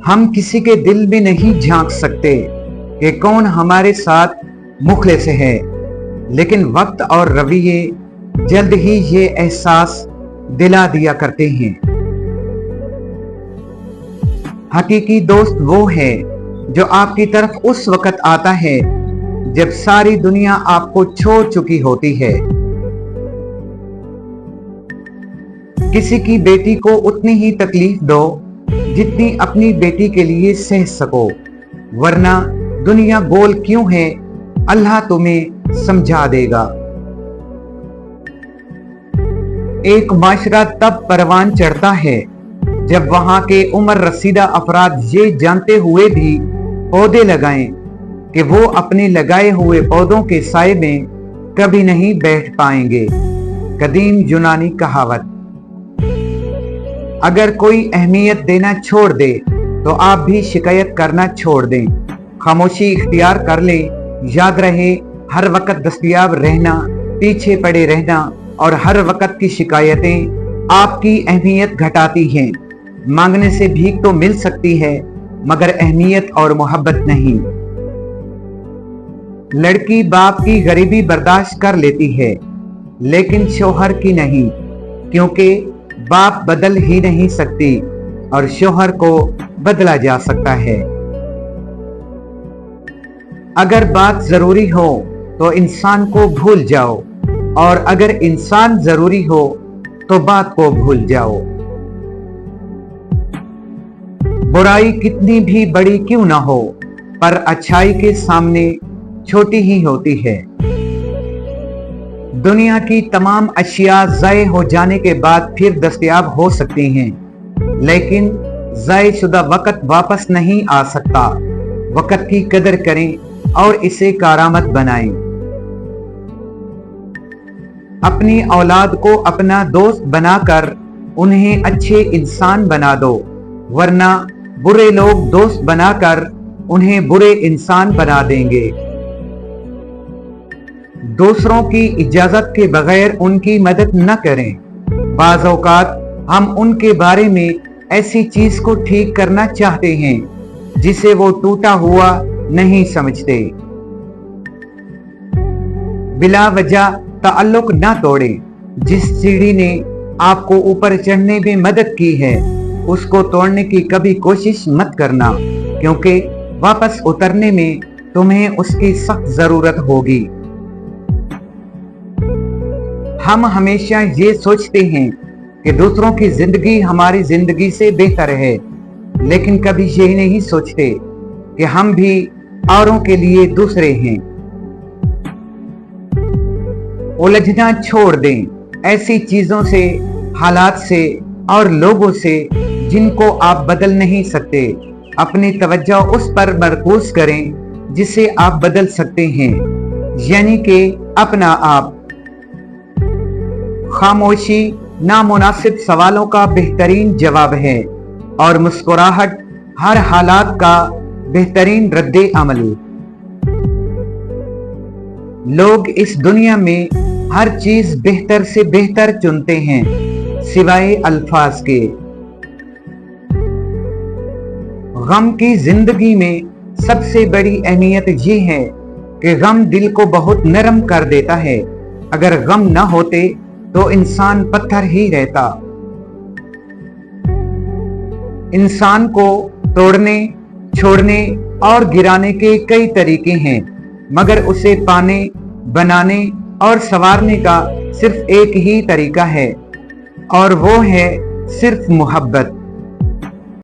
हम किसी के दिल में नहीं झांक सकते कि कौन हमारे साथ मुखलिस है, लेकिन वक्त और रवैये जल्द ही ये एहसास दिला दिया करते हैं। हकीकी दोस्त वो है जो आपकी तरफ उस वक्त आता है जब सारी दुनिया आपको छोड़ चुकी होती है। किसी की बेटी को उतनी ही तकलीफ दो जितनी अपनी बेटी के लिए सह सको, वरना दुनिया गोल क्यों है अल्लाह तुम्हें समझा देगा। एक माशरा तब परवान चढ़ता है जब वहां के उम्र रसीदा अफराद ये जानते हुए भी पौधे लगाएं कि वो अपने लगाए हुए पौधों के साए में कभी नहीं बैठ पाएंगे। कदीम यूनानी कहावत। अगर कोई अहमियत देना छोड़ दे तो आप भी शिकायत करना छोड़ दें। खामोशी इख्तियार कर ले। याद रहे, हर वक्त दस्तयाब रहना, पीछे पड़े रहना और हर वक्त की शिकायतें आपकी अहमियत घटाती हैं। मांगने से भीख तो मिल सकती है, मगर अहमियत और मोहब्बत नहीं। लड़की बाप की गरीबी बर्दाश्त कर लेती है, लेकिन शौहर की नहीं, क्योंकि बाप बदल ही नहीं सकती और शौहर को बदला जा सकता है। अगर बात जरूरी हो तो इंसान को भूल जाओ, और अगर इंसान जरूरी हो तो बात को भूल जाओ। बुराई कितनी भी बड़ी क्यों ना हो, पर अच्छाई के सामने छोटी ही होती है। दुनिया की तमाम अशिया ज़ाये हो जाने के बाद फिर दस्तयाब हो सकती हैं, लेकिन ज़ाये शुदा वक़्त वापस नहीं आ सकता। वक़्त की कदर करें और इसे कारामद बनाएं। अपनी औलाद को अपना दोस्त बनाकर उन्हें अच्छे इंसान बना दो, वरना बुरे लोग दोस्त बनाकर उन्हें बुरे इंसान बना देंगे। दूसरों की इजाजत के बगैर उनकी मदद न करें। बाज़ औक़ात हम उनके बारे में ऐसी चीज को ठीक करना चाहते हैं जिसे वो टूटा हुआ नहीं समझते। बिला वजह ताल्लुक न तोड़े। जिस सीढ़ी ने आपको ऊपर चढ़ने में मदद की है, उसको तोड़ने की कभी कोशिश मत करना, क्योंकि वापस उतरने में तुम्हें उसकी सख्त जरूरत होगी। हम हमेशा ये सोचते हैं कि दूसरों की जिंदगी हमारी जिंदगी से बेहतर है, लेकिन कभी ये नहीं सोचते कि हम भी औरों के लिए दूसरे हैं। उलझना छोड़ दें ऐसी चीजों से, हालात से और लोगों से जिनको आप बदल नहीं सकते। अपनी तवज्जो उस पर मरकूज करें जिसे आप बदल सकते हैं, यानी कि अपना आप। खामोशी नामुनासिब सवालों का बेहतरीन जवाब है, और मुस्कुराहट हर हालात का बेहतरीन रद्दे अमल। लोग इस दुनिया में हर चीज बेहतर से बेहतर चुनते हैं, सिवाय अल्फाज के। गम की जिंदगी में सबसे बड़ी अहमियत ये है कि गम दिल को बहुत नरम कर देता है। अगर गम न होते तो इंसान पत्थर ही रहता। इंसान को तोड़ने, छोड़ने और गिराने के कई तरीके हैं, मगर उसे पाने, बनाने और संवारने का सिर्फ एक ही तरीका है, और वो है सिर्फ मोहब्बत।